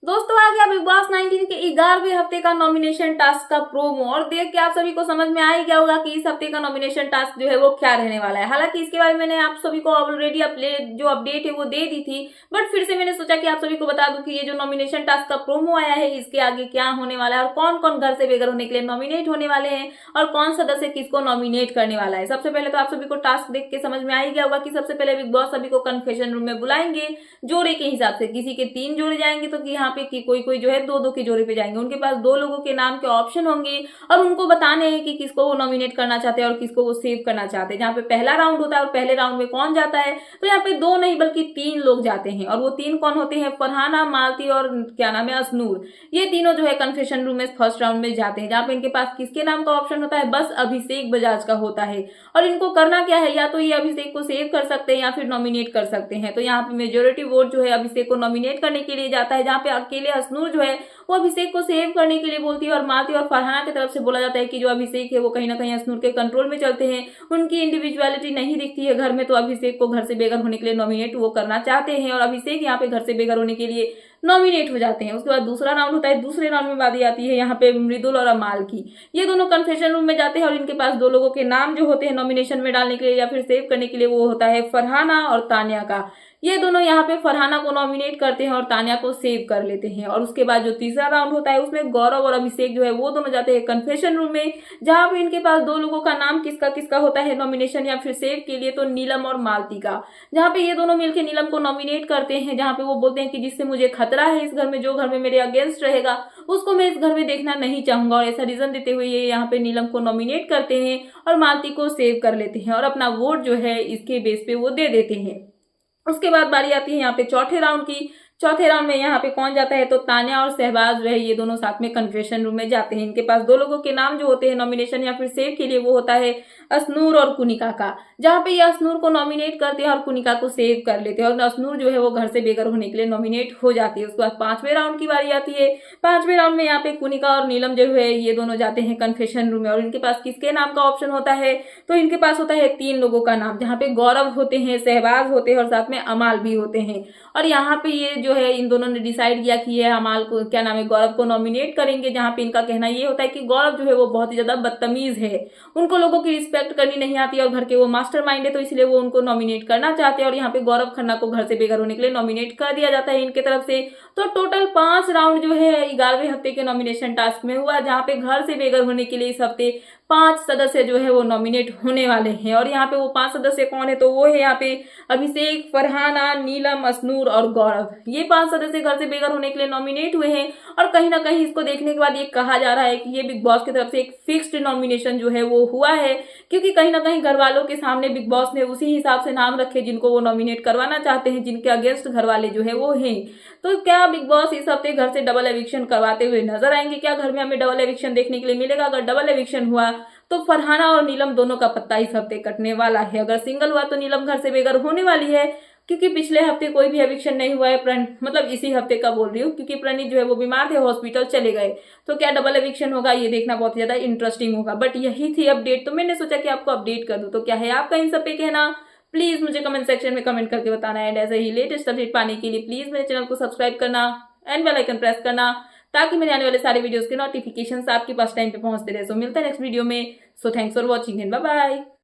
दोस्तों आ गया big boss 19 के 11वें हफ्ते का नॉमिनेशन टास्क का प्रोमो और देख के आप सभी को समझ में आ ही गया होगा कि इस हफ्ते का नॉमिनेशन टास्क जो है वो क्या रहने वाला है। हालांकि इसके बारे में मैंने आप सभी को ऑलरेडी जो अपडेट है वो दे दी थी, बट फिर से मैंने सोचा कि आप सभी को बता दूं कि ये जो नॉमिनेशन टास्क का प्रोमो आया है इसके आगे क्या होने वाला है और कौन कौन घर से बेघर होने के लिए नॉमिनेट होने वाले हैं और कौन सदस्य किसको नॉमिनेट करने वाला है। सबसे पहले तो आप सभी को टास्क देख के समझ में आ ही गया होगा कि सबसे पहले बिग बॉस सभी को कन्फेशन रूम में बुलाएंगे जोड़े के हिसाब से। किसी के 3 जोड़े जाएंगे तो यहाँ पे कोई कोई जो है 2-2 के जोड़े पे जाएंगे। उनके पास 2 लोगों के नाम के ऑप्शन होंगे और उनको बताने हैं कि किसको वो नॉमिनेट करना चाहते हैं और किसको वो सेव करना चाहते हैं। जहाँ पे पहला राउंड होता है और पहले राउंड में कौन जाता है, तो यहाँ पे 2 नहीं बल्कि 3 लोग जाते हैं और वो 3 कौन होते हैं, फरहाना, मालती और क्या नाम है, असनूर। ये तीनों जो है कन्फेशन रूम में फर्स्ट राउंड में जाते हैं, जहाँ पे इनके पास किसके नाम का ऑप्शन होता है, बस अभिषेक बजाज का होता है। और इनको करना क्या है, या तो ये अभिषेक को सेव कर सकते हैं या फिर नॉमिनेट कर सकते हैं। तो यहाँ पे मेजोरिटी वोट जो है अभिषेक को नॉमिनेट करने के लिए जाता है, जहाँ पे अकेले असनूर जो है वो अभिषेक को सेव करने के लिए बोलती है और मालती और फरहाना की तरफ से बोला जाता है कि जो अभिषेक है वो कहीं ना कहीं असनूर के कंट्रोल में चलते हैं, उनकी इंडिविजुअलिटी नहीं दिखती है घर में, तो अभिषेक को घर से बेघर होने के लिए नॉमिनेट वो करना चाहते हैं और अभिषेक यहाँ पे घर से बेघर होने के लिए नॉमिनेट हो जाते हैं। उसके बाद दूसरा राउंड होता है, दूसरे राउंड में बारी आती है यहाँ पे मृदुल और अमाल की। ये दोनों कन्फेशन रूम में जाते हैं और इनके पास 2 लोगों के नाम जो होते हैं नॉमिनेशन में डालने के लिए या फिर सेव करने के लिए, वो होता है फरहाना और तान्या का। ये दोनों यहाँ पे फरहाना को नॉमिनेट करते हैं और तान्या को सेव कर लेते हैं। और उसके बाद जो तीसरा राउंड होता है उसमें गौरव और अभिषेक जो है वो दोनों जाते हैं कन्फेशन रूम में, जहां पे इनके पास 2 लोगों का नाम किसका किसका होता है नॉमिनेशन या फिर सेव के लिए, तो नीलम और मालती का। जहां पे ये दोनों मिलकर नीलम को नॉमिनेट करते हैं, जहां पे वो बोलते हैं कि जिससे मुझे खतरा है इस घर में, जो घर में मेरे अगेंस्ट रहेगा उसको मैं इस घर में देखना नहीं चाहूंगा, और ऐसा रीजन देते हुए ये यहाँ पे नीलम को नॉमिनेट करते हैं और मालती को सेव कर लेते हैं और अपना वोट जो है इसके बेस पे वो दे देते हैं। उसके बाद बारी आती है यहाँ पे चौथे राउंड की। चौथे राउंड में यहाँ पे कौन जाता है, तो तान्या और सहबाज जो है ये दोनों साथ में कन्फेशन रूम में जाते हैं। इनके पास 2 लोगों के नाम जो होते हैं नॉमिनेशन या फिर सेव के लिए, वो होता है असनूर और कुनिका का। जहाँ पे ये असनूर को नॉमिनेट करते हैं और कुनिका को सेव कर लेते हैं और असनूर जो है वो घर से बेघर होने के लिए नॉमिनेट हो जाती है। उसके बाद 5वें राउंड की बारी आती है। 5वें राउंड में यहाँ पे कुनिका और नीलम जो है ये दोनों जाते हैं कन्फेशन रूम में और इनके पास किसके नाम का ऑप्शन होता है, तो इनके पास होता है 3 लोगों का नाम, जहाँ पे गौरव होते हैं, सहबाज होते हैं और साथ में अमाल भी होते हैं। और यहाँ पे ये जो है इन दोनों ने डिसाइड किया कि ये अमाल को, क्या नाम है, गौरव को नॉमिनेट करेंगे। जहाँ पे इनका कहना ये होता है कि गौरव जो है वो बहुत ही ज्यादा बदतमीज है, उनको लोगों की रिस्पेक्ट करनी नहीं आती और घर के वो मास्टरमाइंड है, तो इसलिए वो उनको नॉमिनेट करना चाहते हैं और यहाँ पे गौरव खन्ना को घर से बेघर होने के लिए नॉमिनेट कर दिया जाता है इनके तरफ से। तो टोटल 5 राउंड जो है 11वें हफ्ते के नॉमिनेशन टास्क में हुआ, जहाँ पे घर से बेघर होने के लिए इस हफ्ते 5 सदस्य जो है वो नॉमिनेट होने वाले हैं। और यहाँ पे वो 5 सदस्य कौन है, तो वो है यहाँ पे अभिषेक, फरहाना, नीलम, असनूर और गौरव। ये 5 सदस्य घर से बेघर होने के लिए नॉमिनेट हुए हैं और कहीं ना कहीं इसको देखने के बाद ये कहा जा रहा है कि ये बिग बॉस की तरफ से एक फिक्स्ड नॉमिनेशन जो है वो हुआ है, क्योंकि कहीं ना कहीं घर वालों के सामने बिग बॉस ने उसी हिसाब से नाम रखे जिनको वो नॉमिनेट करवाना चाहते हैं, जिनके अगेंस्ट घर वाले जो है वो हैं। तो क्या बिग बॉस इस हफ्ते घर से डबल एविक्शन करवाते हुए नजर आएंगे? क्या घर में हमें डबल एविक्शन देखने के लिए मिलेगा? अगर डबल एविक्शन हुआ तो फरहाना और नीलम दोनों का पत्ता इस हफ्ते कटने वाला है। अगर सिंगल हुआ तो नीलम घर से बेघर होने वाली है, क्योंकि पिछले हफ्ते कोई भी एविक्शन नहीं हुआ है। मतलब इसी हफ्ते का बोल रही हूँ, क्योंकि प्रणीत जो है वो बीमार थे, हॉस्पिटल चले गए। तो क्या डबल एविक्शन होगा, ये देखना बहुत ज्यादा इंटरेस्टिंग होगा। बट यही थी अपडेट, तो मैंने सोचा कि आपको अपडेट कर दूं। तो क्या है आपका इन सब पे कहना, प्लीज मुझे कमेंट सेक्शन में कमेंट करके बताना है। एंड ऐसे ही लेटेस्ट अपडेट पाने के लिए प्लीज मेरे चैनल को सब्सक्राइब करना एंड बेल आइकन प्रेस करना, ताकि मेरे आने वाले सारे वीडियोस के नोटिफिकेशंस आपके पास टाइम पे पहुंचते रहे। सो मिलते हैं नेक्स्ट वीडियो में। So thanks for watching and bye bye.